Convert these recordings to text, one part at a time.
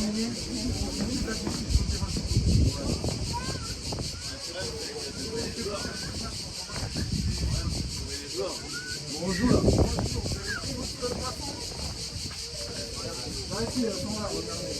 Bonjour là. Ah si, elles sont là, regardez.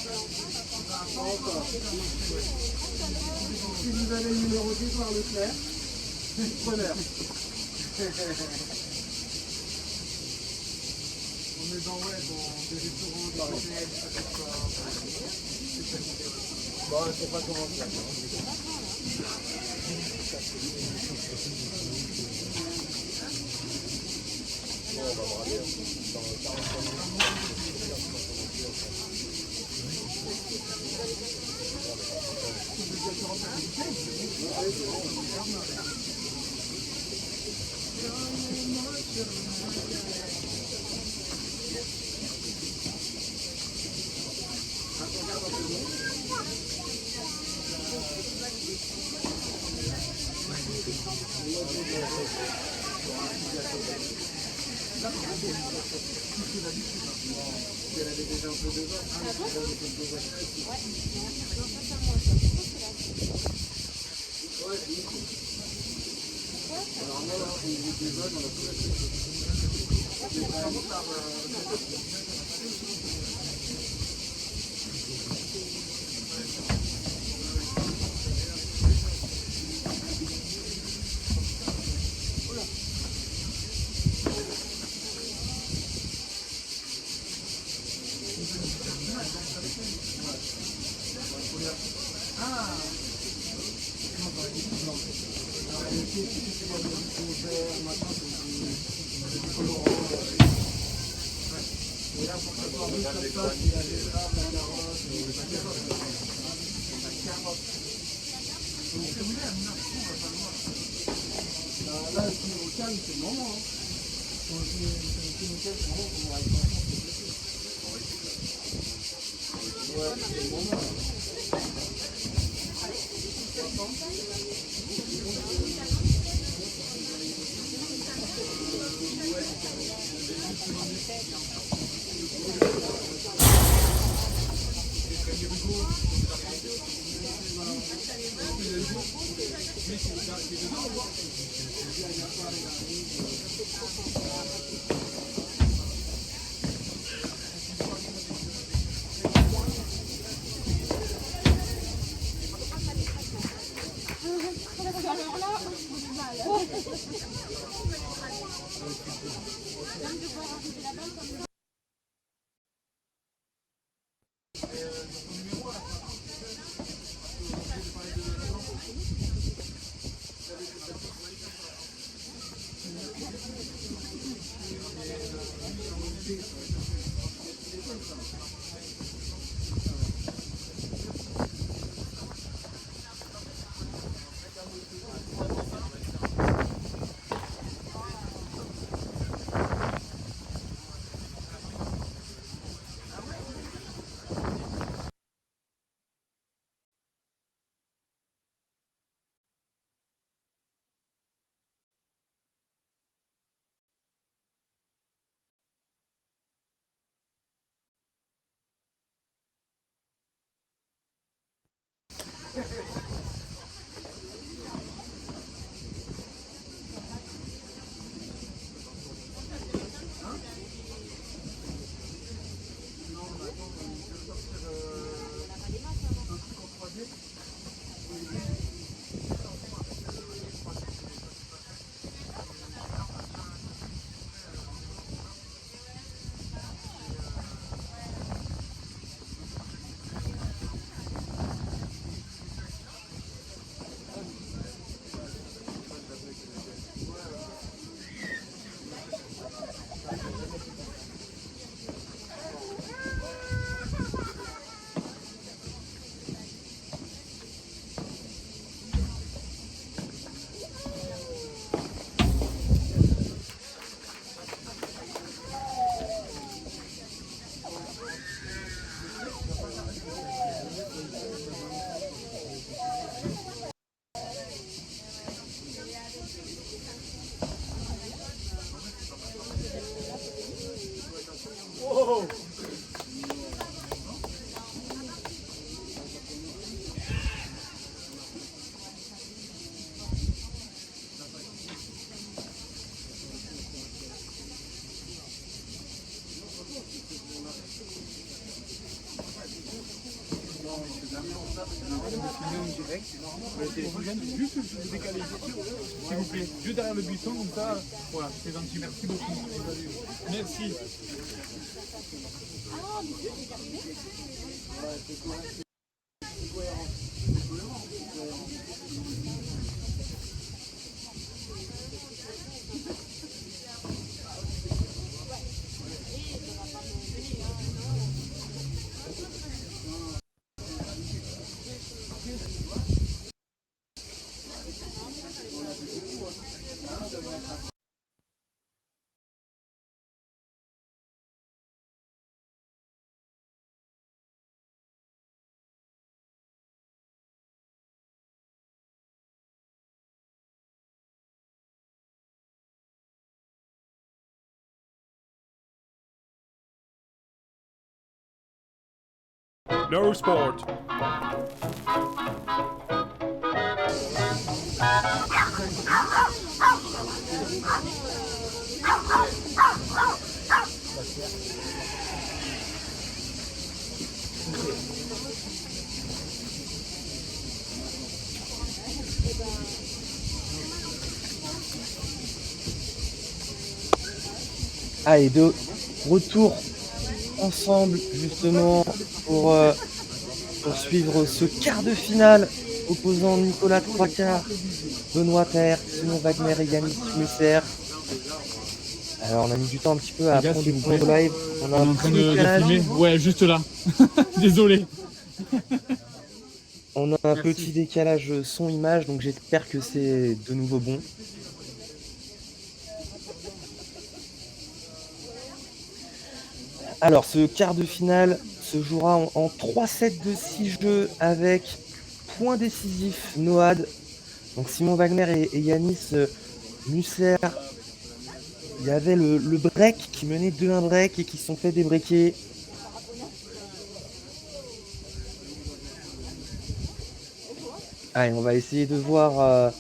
Si vous avez le numéro 10 par le clair, preneur. On est dans des restaurants, des hôtels, bon, je sais pas comment faire. Bon, on va voir aller dans 45 elle avait déjà un peu de vin. Alors moi, on vous dévoile, on a tout fait. Là, le plus au calme, c'est le moment. Quand je suis au calme, c'est le moment pour moi. Ouais, c'est le moment. Juste vous décaler, s'il vous plaît. Juste derrière le buisson, comme ça. Voilà, c'est gentil. Merci beaucoup. Merci. No sport. Allez, de retour ensemble justement pour suivre ce quart de finale opposant Nicolas Troicart, Benoît Paire, Simon Wagner et Yannick Musser. Alors on a mis du temps un petit peu à prendre des points de live. On est en train de filmer. Ouais, juste là. Désolé. On a un petit décalage son-image, donc j'espère que c'est de nouveau bon. Alors, ce quart de finale se jouera en 3 sets de 6 jeux avec point décisif Noad. Donc Simon Wagner et Yanis Musser. Il y avait le break qui menait 2-1 break et qui se sont fait débreaker. Allez, on va essayer de voir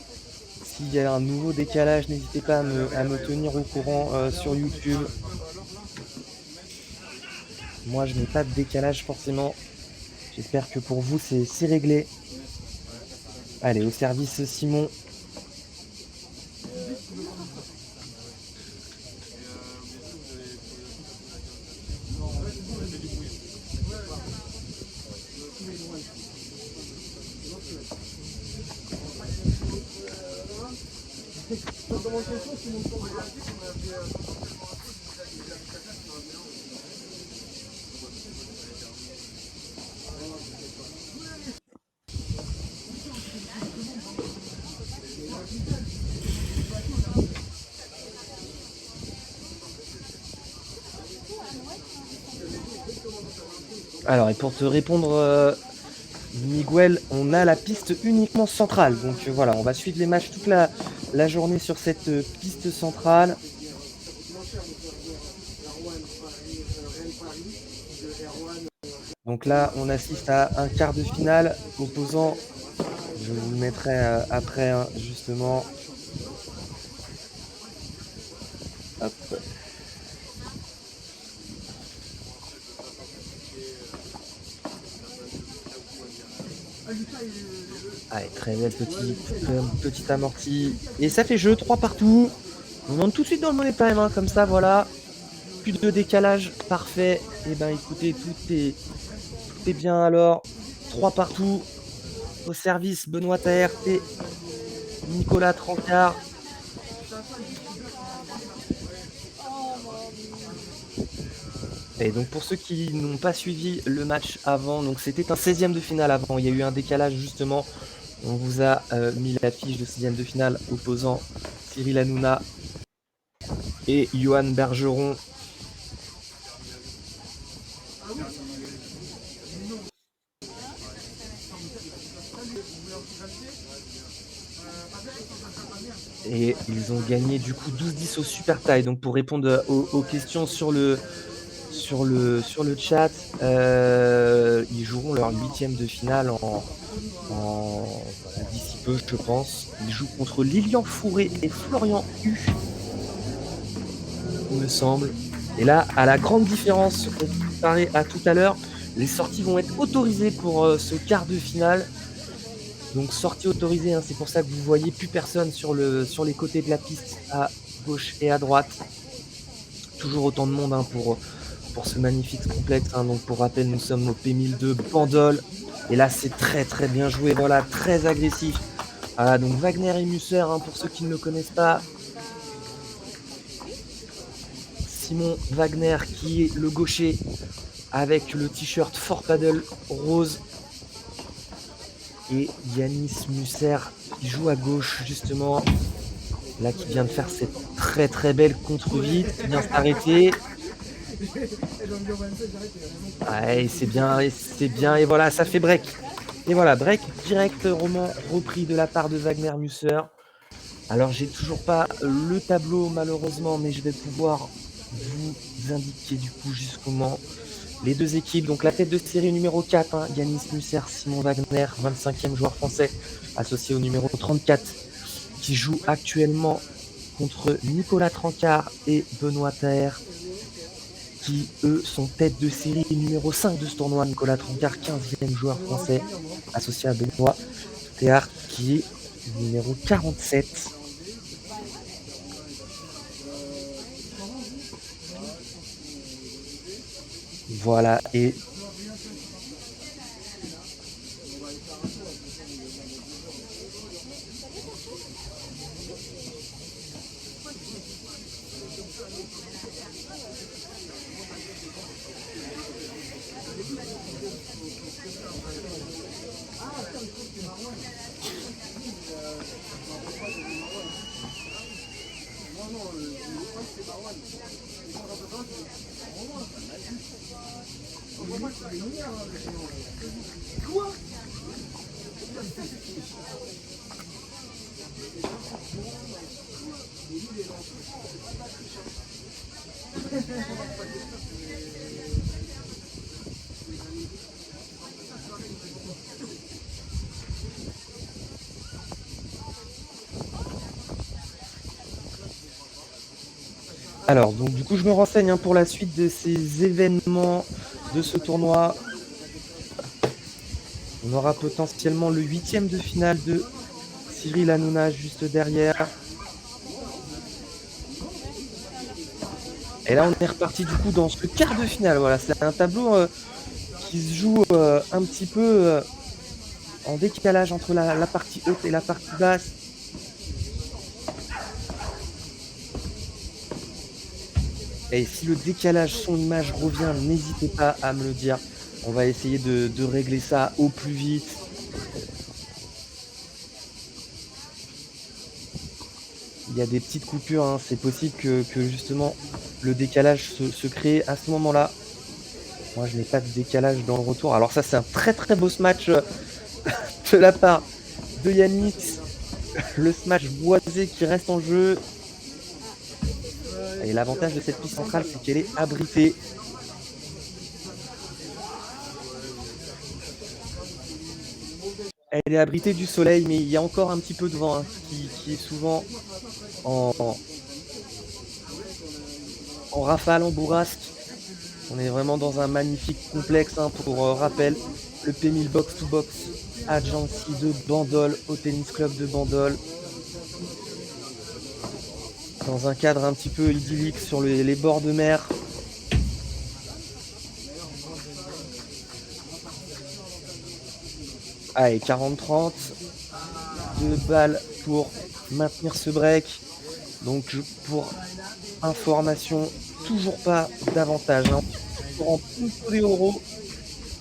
s'il y a un nouveau décalage. N'hésitez pas à me tenir au courant sur YouTube. Moi, je n'ai pas de décalage forcément. J'espère que pour vous, c'est réglé. Allez, au service Simon. Alors, et pour te répondre, Miguel, on a la piste uniquement centrale. Donc voilà, on va suivre les matchs toute la journée sur cette piste centrale. Donc là, on assiste à un quart de finale opposant, je vous le mettrai après, hein, justement. Hop. Allez, très belle petite amortie. Et ça fait jeu, 3 partout. On monte tout de suite dans le money time, hein, comme ça, voilà. Plus de décalage, parfait. Et ben écoutez, tout est bien alors. 3 partout. Au service, Benoît Taert et Nicolas Troicart. Et donc pour ceux qui n'ont pas suivi le match avant, donc c'était un 16e de finale avant. Il y a eu un décalage justement. On vous a mis l'affiche de 6e de finale opposant Cyril Hanouna et Johan Bergeron. Et ils ont gagné du coup 12-10 au super tie. Donc pour répondre aux questions sur le chat, ils joueront leur 8e de finale voilà, d'ici peu, je pense. Ils jouent contre Lilian Fourré et Florian Hu, il me semble. Et là, à la grande différence comparée à tout à l'heure, les sorties vont être autorisées pour ce quart de finale. Donc sortie autorisée, hein, c'est pour ça que vous voyez plus personne sur les côtés de la piste à gauche et à droite. Toujours autant de monde, hein, pour ce magnifique complexe, hein. Donc pour rappel, nous sommes au P1002 Bandol. Et là, c'est très très bien joué, voilà, très agressif. Voilà, donc Wagner et Musser, hein, pour ceux qui ne le connaissent pas. Simon Wagner qui est le gaucher avec le t-shirt Fort Paddle rose. Et Yanis Musser qui joue à gauche justement. Là qui vient de faire cette très très belle contre-vite, qui vient s'arrêter. Ouais, c'est bien, et voilà, ça fait break. Et voilà, break direct, roman repris de la part de Wagner Musser. Alors j'ai toujours pas le tableau malheureusement, mais je vais pouvoir vous indiquer du coup jusqu'au moment les deux équipes. Donc la tête de série numéro 4, hein, Yanis Musser, Simon Wagner, 25e joueur français, associé au numéro 34, qui joue actuellement contre Nicolas Trancard et Benoît Taher, qui eux sont tête de série numéro 5 de ce tournoi. Nicolas Trancard, 15e joueur français, associé à Benoît Taher, qui est numéro 47. Voilà, et alors, donc du coup, je me renseigne, hein, pour la suite de ces événements de ce tournoi. On aura potentiellement le 8e de finale de Cyril Hanouna juste derrière. Et là, on est reparti du coup dans ce quart de finale. Voilà, c'est un tableau qui se joue un petit peu en décalage entre la partie haute et la partie basse. Et si le décalage son-image revient, n'hésitez pas à me le dire. On va essayer de régler ça au plus vite. Il y a des petites coupures, hein. C'est possible que justement le décalage se crée à ce moment-là. Moi, je n'ai pas de décalage dans le retour. Alors ça, c'est un très très beau smash de la part de Yanis. Le smash boisé qui reste en jeu. Et l'avantage de cette piste centrale, c'est qu'elle est abritée. Elle est abritée du soleil, mais il y a encore un petit peu de vent, hein, qui est souvent en rafale, en bourrasque. On est vraiment dans un magnifique complexe, hein, pour rappel, le P1000 Box to Box Agency de Bandol, au Tennis Club de Bandol. Dans un cadre un petit peu idyllique sur les bords de mer. Allez, 40-30. 2 balles pour maintenir ce break. Donc pour information, toujours pas d'avantage, hein. En punto de oro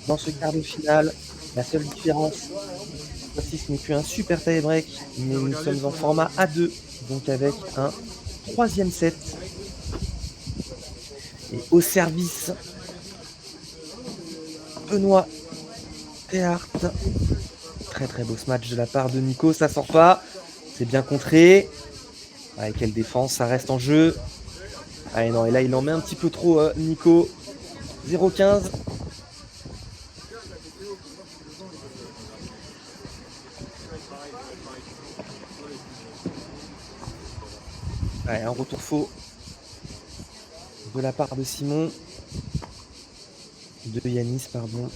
dans ce quart de finale. La seule différence, ce n'est plus un super tie break, mais nous sommes en format A2, donc avec un 3e set. Et au service, Benoît Taher. Très très beau match de la part de Nico, ça sort pas. C'est bien contré. Allez, quelle défense, ça reste en jeu. Allez, non, et là il en met un petit peu trop, Nico. 0-15. Allez, un retour faux de la part de Simon. De Yanis, pardon.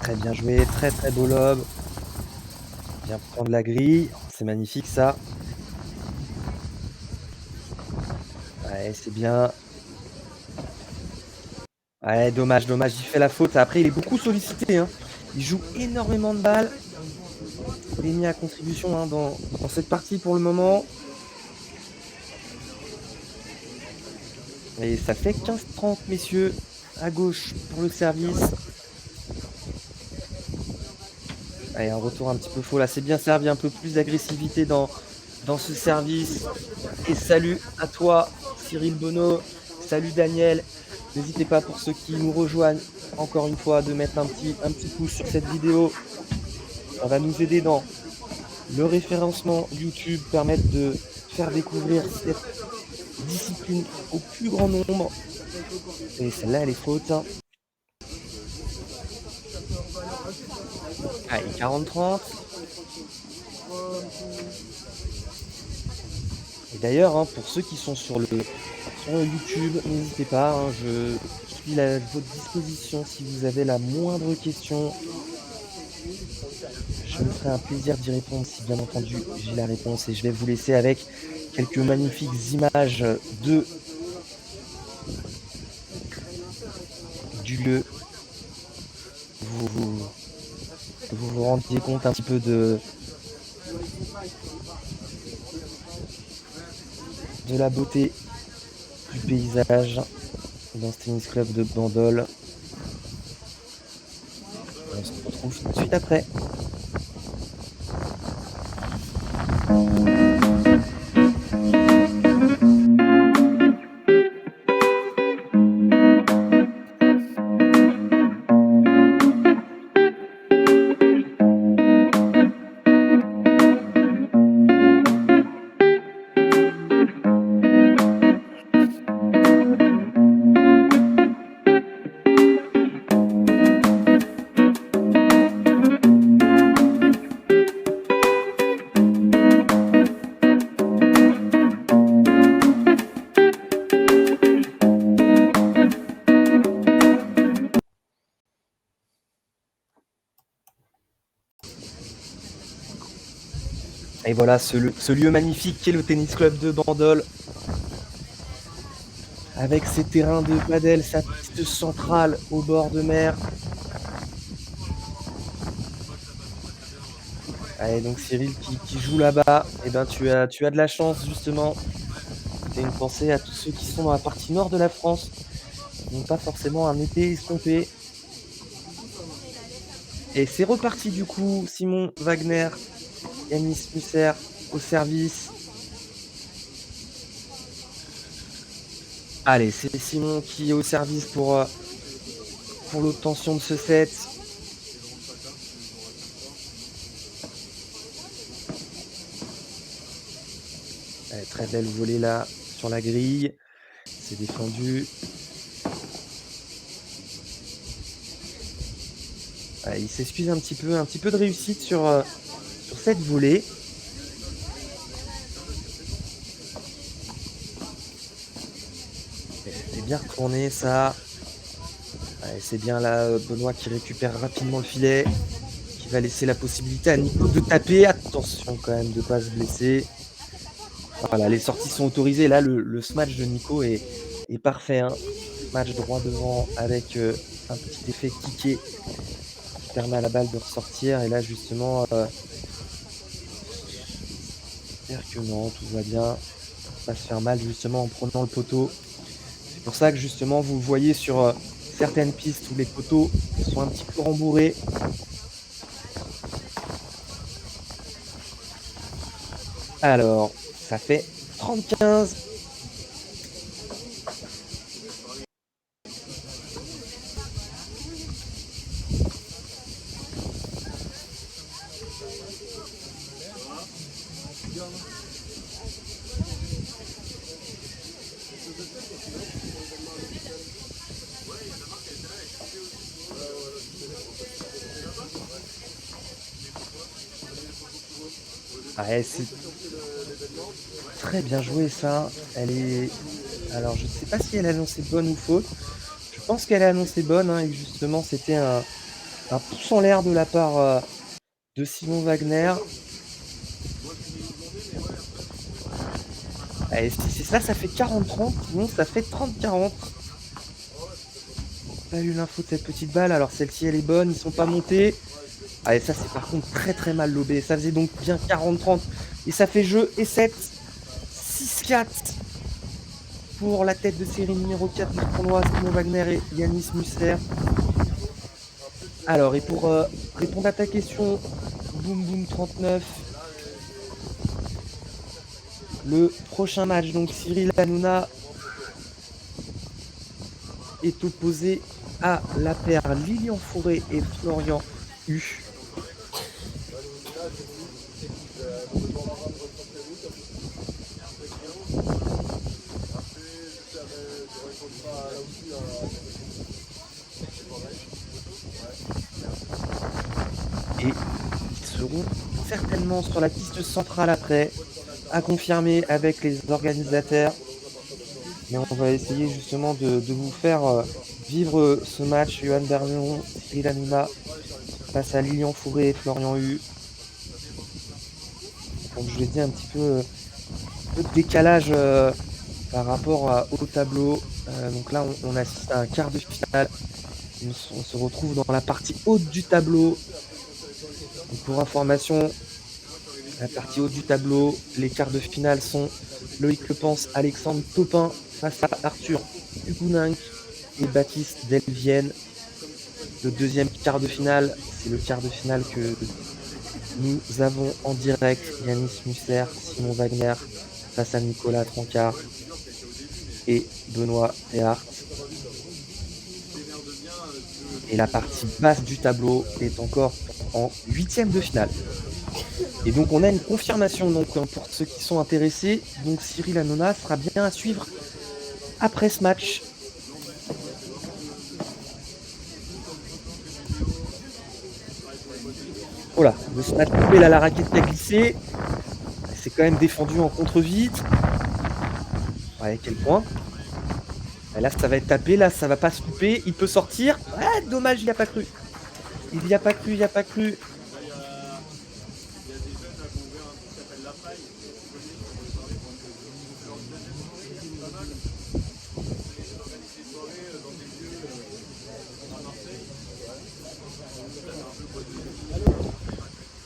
très bien joué, très très beau lob. Bien prendre la grille, c'est magnifique ça. Ouais, c'est bien. Ouais, dommage, dommage, il fait la faute. Après, il est beaucoup sollicité, hein. Il joue énormément de balles. Il est mis à contribution hein, dans cette partie pour le moment. Et ça fait 15-30, messieurs, à gauche pour le service. Allez, un retour un petit peu faux là, c'est bien servi, un peu plus d'agressivité dans ce service. Et salut à toi, Cyril Bonneau. Salut Daniel. N'hésitez pas pour ceux qui nous rejoignent, encore une fois, de mettre un petit pouce sur cette vidéo. Ça va nous aider dans le référencement YouTube, permettre de faire découvrir cette discipline au plus grand nombre. Et celle-là, elle est faute. Allez, 40-30. Et d'ailleurs, hein, pour ceux qui sont sur YouTube, n'hésitez pas, hein, je suis à votre disposition si vous avez la moindre question. Je me ferai un plaisir d'y répondre si bien entendu j'ai la réponse. Et je vais vous laisser avec quelques magnifiques images du lieu. Vous rendiez compte un petit peu de la beauté du paysage dans ce tennis club de Bandol. On se retrouve tout de suite après. Et voilà ce lieu magnifique qui est le tennis club de Bandol. Avec ses terrains de padel, sa piste centrale au bord de mer. Allez, donc Cyril qui joue là-bas, et ben tu as de la chance justement. C'est une pensée à tous ceux qui sont dans la partie nord de la France. Qui n'ont pas forcément un été estompé. Et c'est reparti du coup, Simon Wagner, Yanis Musser au service. Allez, c'est Simon qui est au service pour l'obtention de ce set. Allez, très belle volée là sur la grille. C'est défendu. Allez, il s'excuse un petit peu de réussite sur cette volée. C'est bien retourné ça. Allez, c'est bien là Benoît qui récupère rapidement le filet, qui va laisser la possibilité à Nico de taper. Attention quand même de ne pas se blesser. Voilà, les sorties sont autorisées. Là, le smash de Nico est parfait. Hein. Match droit devant avec un petit effet kické qui permet à la balle de ressortir. Et là, justement, j'espère que non, tout va bien. Pas se faire mal justement en prenant le poteau. C'est pour ça que justement, vous voyez sur certaines pistes où les poteaux sont un petit peu rembourrés. Alors, ça fait 30-15. Ouais, c'est très bien joué ça. Elle est... Alors je ne sais pas si elle est annoncée bonne ou faute. Je pense qu'elle est annoncée bonne hein, et que justement c'était Un pouce en l'air de la part de Simon Wagner. Allez, si c'est ça, ça fait 40-30. Sinon, ça fait 30-40. Pas eu l'info de cette petite balle. Alors, celle-ci, elle est bonne. Ils sont pas montés. Allez, ça, c'est par contre très très mal lobé. Ça faisait donc bien 40-30. Et ça fait jeu et 7. 6-4 pour la tête de série numéro 4 du tournoi, Simon Wagner et Yanis Musser. Alors, et pour répondre à ta question, Boom Boom 39, le prochain match, donc Cyril Hanouna est opposé à la paire Lilian Fauré et Florian Hu. Et ils seront certainement sur la piste centrale après, à confirmer avec les organisateurs. Mais on va essayer justement de vous faire vivre ce match. Johan Bergeron, Cyril Hanouna face à Lilian Fauré et Florian Hu. Comme je l'ai dit, un petit peu de décalage par rapport au tableau. Donc là, on assiste à un quart de finale. On se retrouve dans la partie haute du tableau. Donc pour information, la partie haute du tableau, les quarts de finale sont Loïc Lepens, Alexandre Topin face à Arthur Hugounink et Baptiste Delvienne. Le deuxième quart de finale, c'est le quart de finale que nous avons en direct. Yanis Musser, Simon Wagner face à Nicolas Trancard et Benoît Théart. Et la partie basse du tableau est encore en 8e de finale. Et donc on a une confirmation donc, pour ceux qui sont intéressés. Donc Cyril Hanouna sera bien à suivre après ce match. Voilà, le snatch coupé là, la raquette qui a glissé. C'est quand même défendu en contre-vite. Ouais, quel point. Et là ça va être tapé, là ça va pas se couper. Il peut sortir. Ouais, dommage, il n'y a pas cru. Il n'y a pas cru, il n'y a pas cru.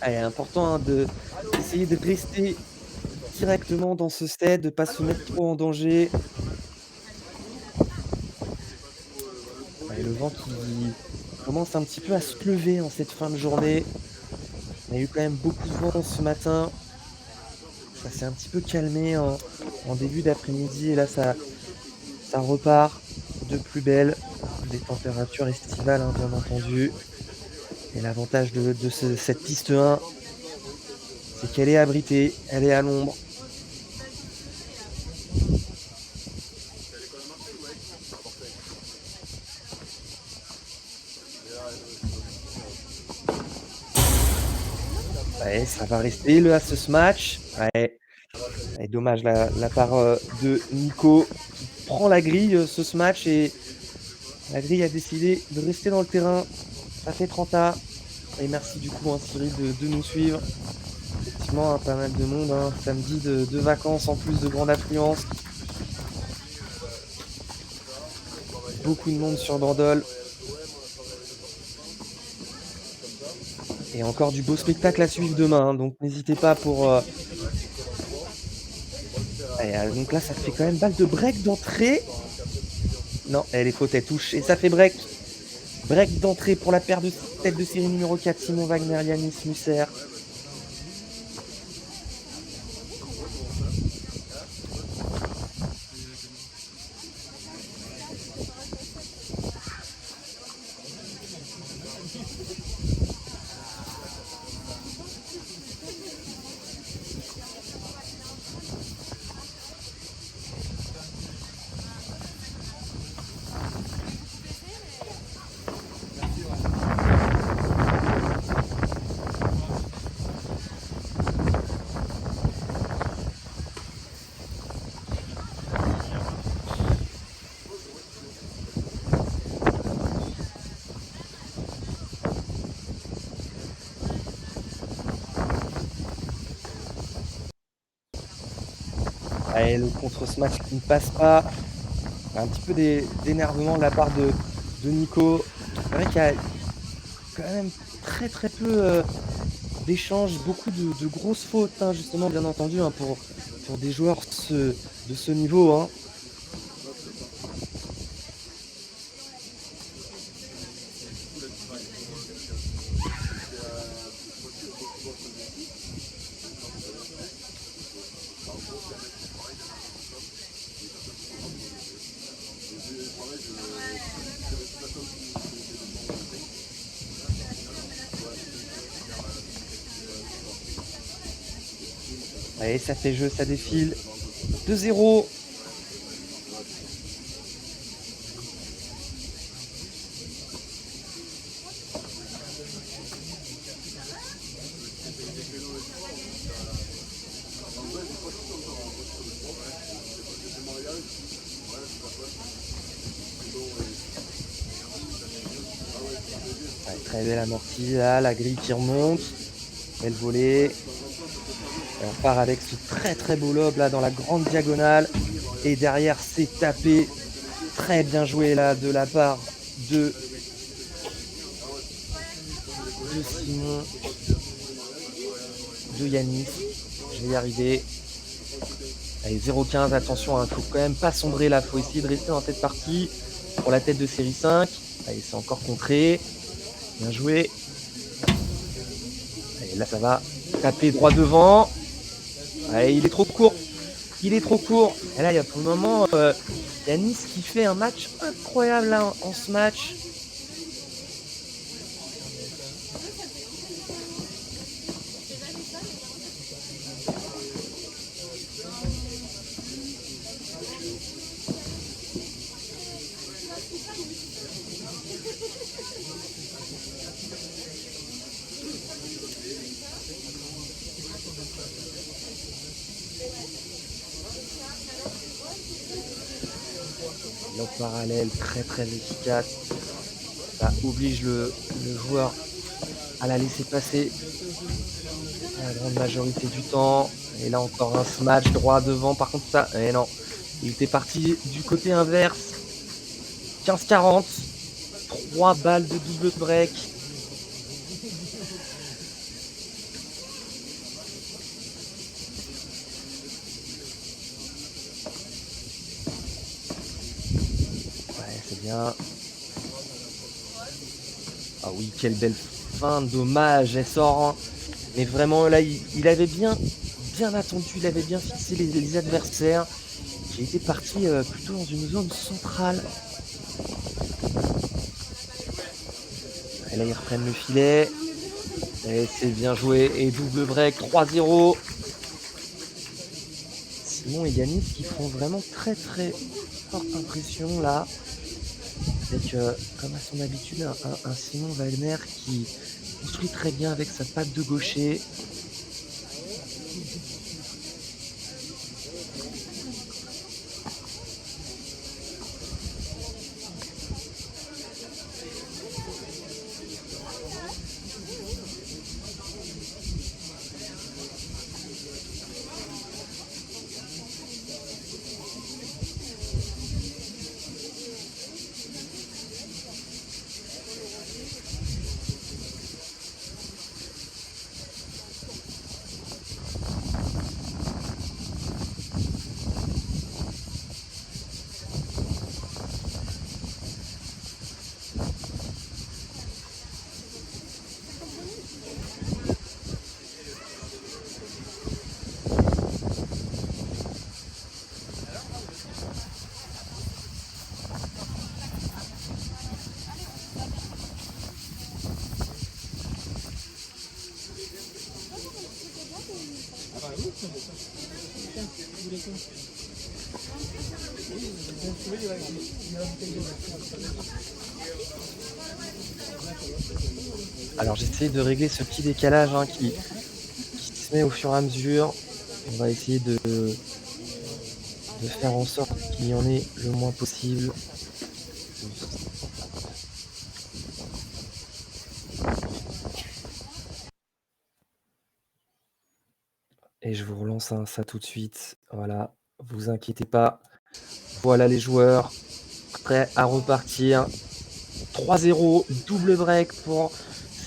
Il est important d'essayer de rester directement dans ce set, de ne pas se mettre trop en danger. Et le vent qui commence un petit peu à se lever en cette fin de journée. On a eu quand même beaucoup de vent ce matin. Ça s'est un petit peu calmé en début d'après-midi et là ça repart de plus belle. Des températures estivales hein, bien entendu. Et l'avantage de cette piste 1, c'est qu'elle est abritée, elle est à l'ombre. Ouais, ça va rester le as ce match. Ouais. Et dommage la part de Nico qui prend la grille ce match et la grille a décidé de rester dans le terrain. Ça fait 30 A. Et merci du coup Cyril de nous suivre. Effectivement, pas mal de monde. Hein. Samedi de vacances en plus de grande affluence. Beaucoup de monde sur Bandol. Et encore du beau spectacle à suivre demain. Hein. Donc n'hésitez pas pour... donc là ça fait quand même balle de break d'entrée. Non, elle est faute, elle touche. Et ça fait break. Break d'entrée pour la paire de tête de série numéro 4, Simon Wagner, Yanis Musser. Allez, le contre-smash qui ne passe pas. Un petit peu d'énervement de la part de Nico. C'est vrai qu'il y a quand même très très peu d'échanges, beaucoup de grosses fautes, hein, justement, bien entendu, hein, pour des joueurs de ce niveau. Hein. Allez, ça fait jeu, ça défile. 2-0. Allez, très belle amortie là, la grille qui remonte. Belle volée. Et on part avec ce très très beau lob là dans la grande diagonale. Et derrière, c'est tapé. Très bien joué là de la part de Simon, de Yanis. Je vais y arriver. Allez, 0-15, attention, il ne faut quand même pas sombrer là. Il faut essayer de rester dans cette partie pour la tête de série 5. Allez, c'est encore contré. Bien joué. Allez, là, ça va taper droit devant. Allez, il est trop court. Il est trop court. Et là, il y a pour le moment Yanis qui fait un match incroyable là, en ce match. Lob parallèle très très efficace. Ça oblige le joueur à la laisser passer la grande majorité du temps. Et là encore un smash droit devant. Par contre ça, non, il était parti du côté inverse. 15-40. 3 balles de double break. Bien. Ah oui, quelle belle fin, dommage, elle sort. Hein. Mais vraiment, là, il avait bien attendu, il avait bien fixé les adversaires. J'ai été parti plutôt dans une zone centrale. Et là, ils reprennent le filet. Et c'est bien joué. Et double break, 3-0. Simon et Yanis qui font vraiment très très forte impression là. Avec, comme à son habitude, un Simon Wagner qui construit très bien avec sa patte de gaucher. Alors j'essaie de régler ce petit décalage qui se met au fur et à mesure. On va essayer de faire en sorte qu'il y en ait le moins possible. Et je vous relance ça tout de suite. Voilà. Vous inquiétez pas. Voilà les joueurs prêts à repartir. 3-0, double break pour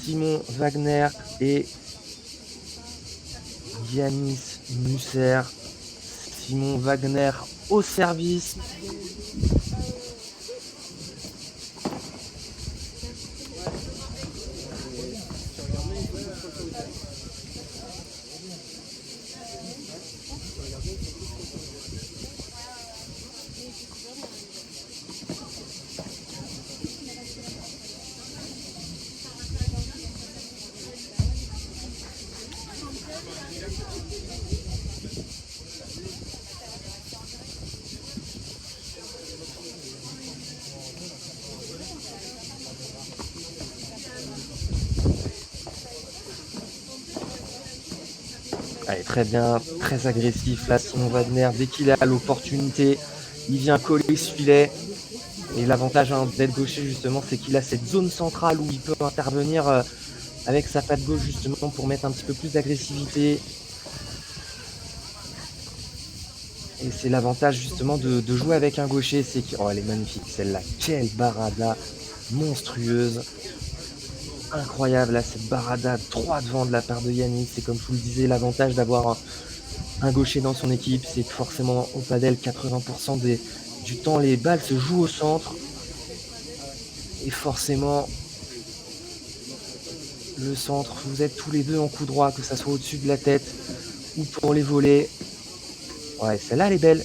Simon Wagner et Yanis Musser. Simon Wagner au service. Allez, très bien, très agressif là, Simon Wagner. Dès qu'il a l'opportunité, il vient coller ce filet. Et l'avantage d'être gaucher, justement, c'est qu'il a cette zone centrale où il peut intervenir avec sa patte gauche, justement, pour mettre un petit peu plus d'agressivité. Et c'est l'avantage, justement, de jouer avec un gaucher. C'est que, oh, elle est magnifique, celle-là. Quelle barada monstrueuse. Incroyable, là, cette barada droit devant de la part de Yannick. C'est comme je vous le disais, l'avantage d'avoir un gaucher dans son équipe, c'est que forcément, au padel, 80% du temps, les balles se jouent au centre. Et forcément, le centre, vous êtes tous les deux en coup droit, que ça soit au-dessus de la tête ou pour les volets. Ouais, celle-là, elle est belle.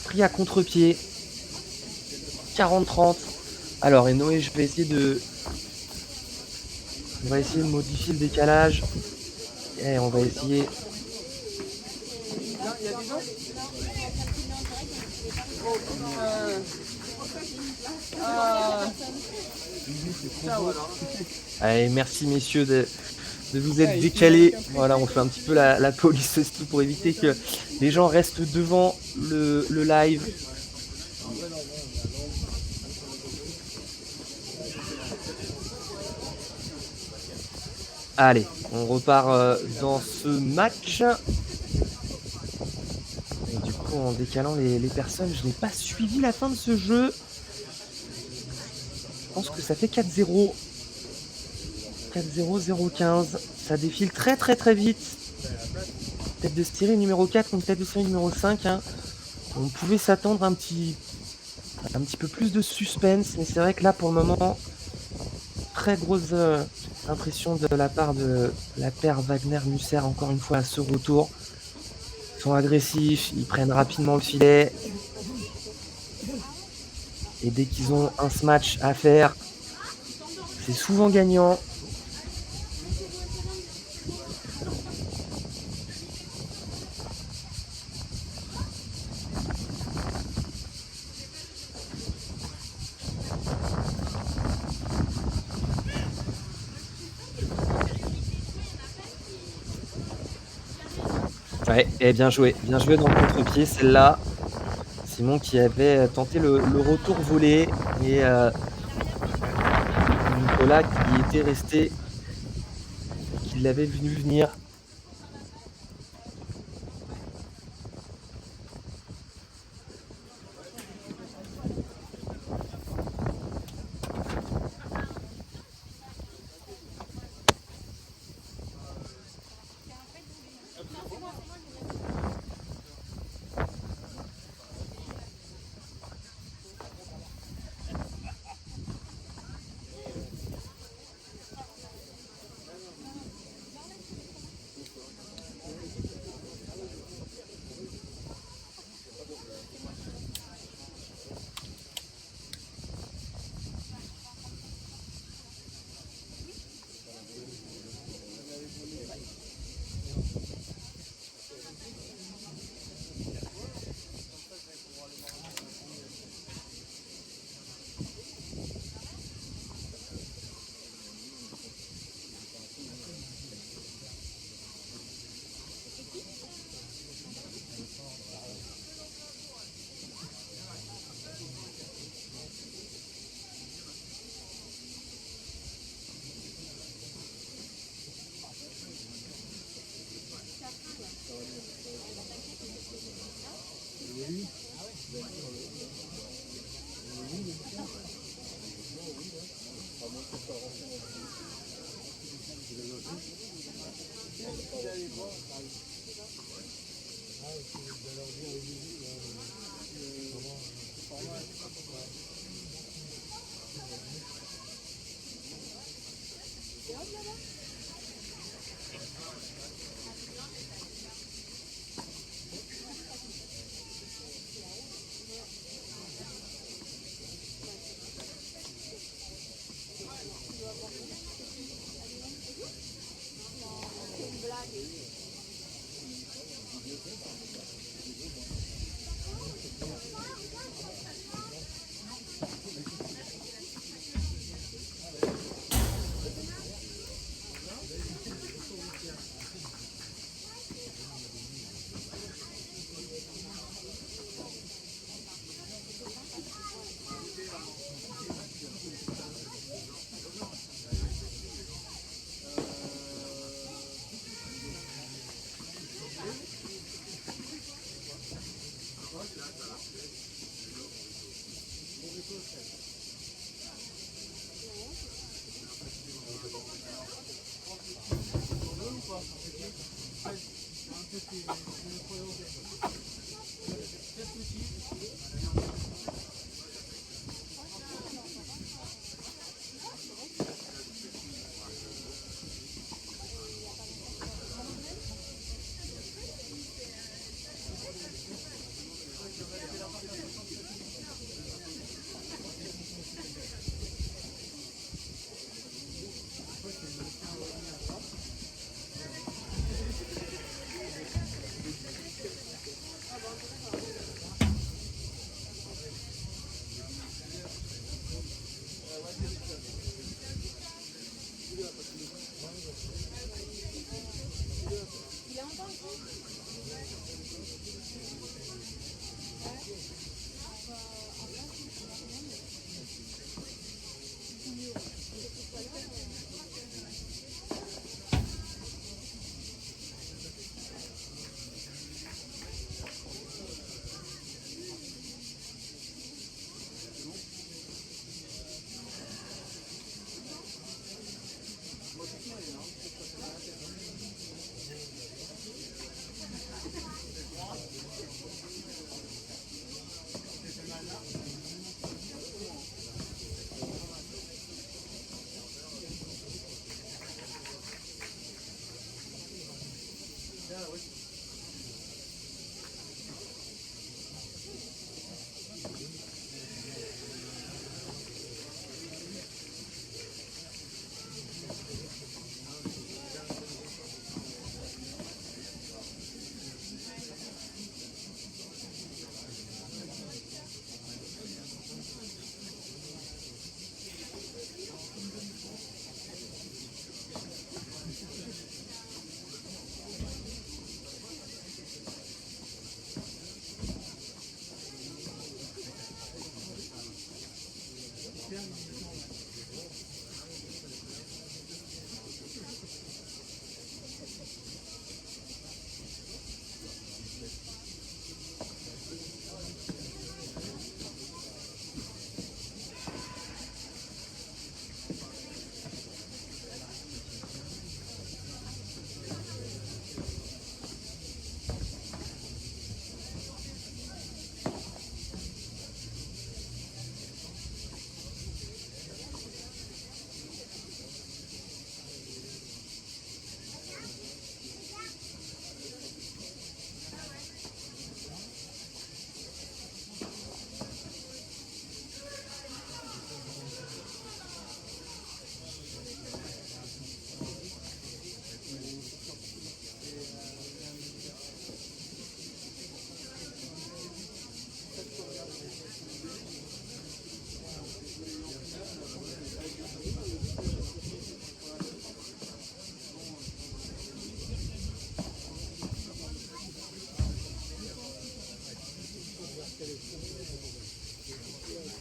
Pris à contre-pied. 40-30. Alors, et Noé, je vais essayer de... On va essayer de modifier le décalage. Et on va essayer... Il y a des gens Allez, merci messieurs de vous être décalés. Voilà, on fait un petit peu la police aussi pour éviter que les gens restent devant le live. Allez, on repart dans ce match. Et du coup, en décalant les personnes, je n'ai pas suivi la fin de ce jeu. Je pense que ça fait 4-0. 4-0, 0-15. Ça défile très très très vite. Tête de série numéro 4 contre tête de série numéro 5. Hein. On pouvait s'attendre un petit peu plus de suspense. Mais c'est vrai que là, pour le moment, très grosse impression de la part de la paire Wagner-Musser, encore une fois, à ce retour. Ils sont agressifs, ils prennent rapidement le filet. Et dès qu'ils ont un smash à faire, c'est souvent gagnant. Ouais, et bien joué dans le contre-pied, celle-là. Simon qui avait tenté le retour volé et Nicolas qui était resté, qui l'avait vu venir.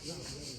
Gracias.